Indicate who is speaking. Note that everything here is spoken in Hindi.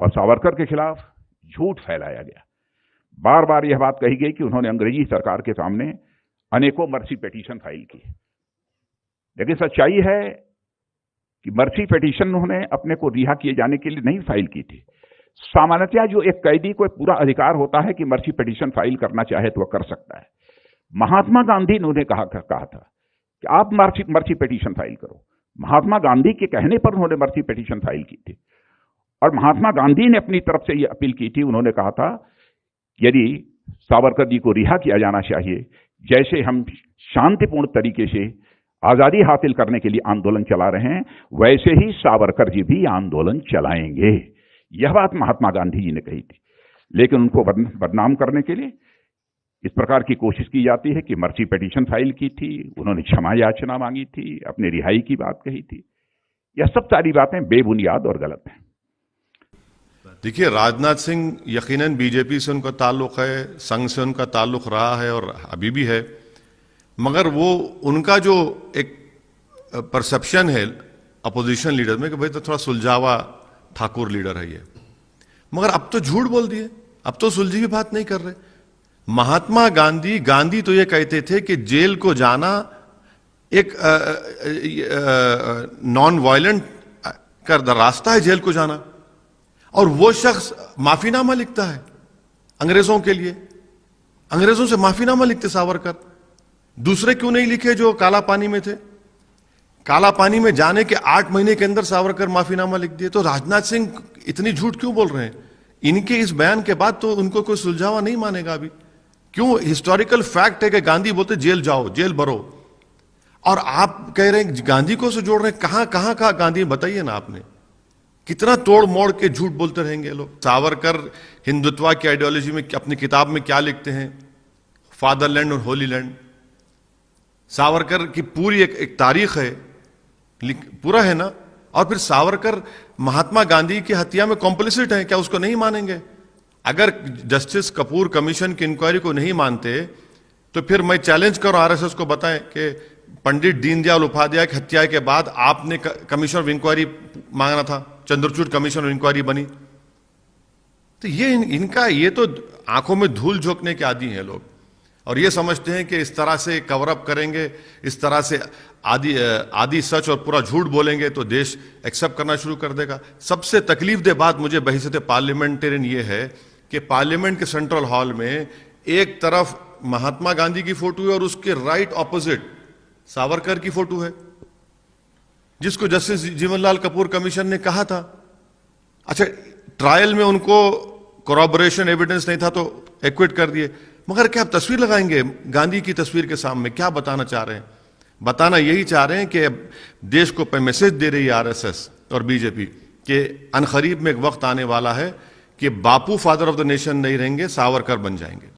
Speaker 1: और सावरकर के खिलाफ झूठ फैलाया गया। बार बार यह बात कही गई कि उन्होंने अंग्रेजी सरकार के सामने अनेकों मर्सी पिटीशन फाइल की, लेकिन सच्चाई है कि मर्सी पिटीशन उन्होंने अपने को रिहा किए जाने के लिए नहीं फाइल की थी। सामान्यतः जो एक कैदी को पूरा अधिकार होता है कि मर्सी पिटीशन फाइल करना चाहे तो वह कर सकता है। महात्मा गांधी ने उन्हें कहा था कि आप मर्सी पिटीशन फाइल करो। महात्मा गांधी के कहने पर उन्होंने मर्सी पिटीशन फाइल की थी और महात्मा गांधी ने अपनी तरफ से यह अपील की थी। उन्होंने कहा था यदि सावरकर जी को रिहा किया जाना चाहिए, जैसे हम शांतिपूर्ण तरीके से आजादी हासिल करने के लिए आंदोलन चला रहे हैं, वैसे ही सावरकर जी भी आंदोलन चलाएंगे। यह बात महात्मा गांधी जी ने कही थी, लेकिन उनको बदनाम करने के लिए इस प्रकार की कोशिश की जाती है कि मर्सी पिटीशन फाइल की थी, उन्होंने क्षमा याचना मांगी थी, अपनी रिहाई की बात कही थी। यह सब सारी बातें बेबुनियाद और गलत हैं।
Speaker 2: देखिए, राजनाथ सिंह यकीनन बीजेपी से उनका ताल्लुक है, संघ से उनका ताल्लुक रहा है और अभी भी है, मगर वो उनका जो एक परसेप्शन है अपोजिशन लीडर में कि भाई तो थोड़ा सुलझावा ठाकुर लीडर है ये, मगर अब तो झूठ बोल दिए, अब तो सुलझी की बात नहीं कर रहे। महात्मा गांधी तो ये कहते थे कि जेल को जाना एक नॉन वायलेंट का रास्ता है, जेल को जाना, और वो शख्स माफीनामा लिखता है अंग्रेजों के लिए। अंग्रेजों से माफीनामा लिखते सावरकर। दूसरे क्यों नहीं लिखे जो काला पानी में थे? काला पानी में जाने के 8 महीने के अंदर सावरकर माफीनामा लिख दिए। तो राजनाथ सिंह इतनी झूठ क्यों बोल रहे हैं? इनके इस बयान के बाद तो उनको कोई सुलझावा नहीं मानेगा अभी। क्यों? हिस्टोरिकल फैक्ट है कि गांधी बोलते जेल जाओ, जेल भरो, और आप कह रहे हैं गांधी को से जोड़ रहे हैं। कहां कहा गांधी, बताइए ना आपने। कितना तोड़ मोड़ के झूठ बोलते रहेंगे लोग। सावरकर हिंदुत्व की आइडियोलॉजी में अपनी किताब में क्या लिखते हैं? फादरलैंड और होली लैंड। सावरकर की पूरी एक तारीख है, पूरा है ना। और फिर सावरकर महात्मा गांधी की हत्या में कॉम्प्लिसिट है, क्या उसको नहीं मानेंगे? अगर जस्टिस कपूर कमीशन की इंक्वायरी को नहीं मानते तो फिर मैं चैलेंज करूं आरएसएस को, बताएं कि पंडित दीनदयाल उपाध्याय की हत्या के बाद आपने कमीशन ऑफ इंक्वायरी मांगा था, चंद्रचूड़ कमीशन ऑफ इंक्वायरी बनी। तो ये इनका ये तो आंखों में धूल झोंकने के आदी हैं लोग, और ये समझते हैं कि इस तरह से कवर अप करेंगे, इस तरह से आदि सच और पूरा झूठ बोलेंगे तो देश एक्सेप्ट करना शुरू कर देगा। सबसे तकलीफ दे बात मुझे बहसीत पार्लियामेंटेरियन ये है कि पार्लियामेंट के सेंट्रल हॉल में एक तरफ महात्मा गांधी की फोटो है और उसके राइट ऑपोजिट सावरकर की फोटो है, जिसको जस्टिस जीवनलाल कपूर कमीशन ने कहा था। अच्छा, ट्रायल में उनको कोरॉबोरेशन एविडेंस नहीं था तो एक्विट कर दिए, मगर क्या आप तस्वीर लगाएंगे गांधी की तस्वीर के सामने? क्या बताना चाह रहे हैं? बताना यही चाह रहे हैं कि देश को मैसेज दे रही है आरएसएस और बीजेपी कि अनकरीब में एक वक्त आने वाला है कि बापू फादर ऑफ द नेशन नहीं रहेंगे, सावरकर बन जाएंगे।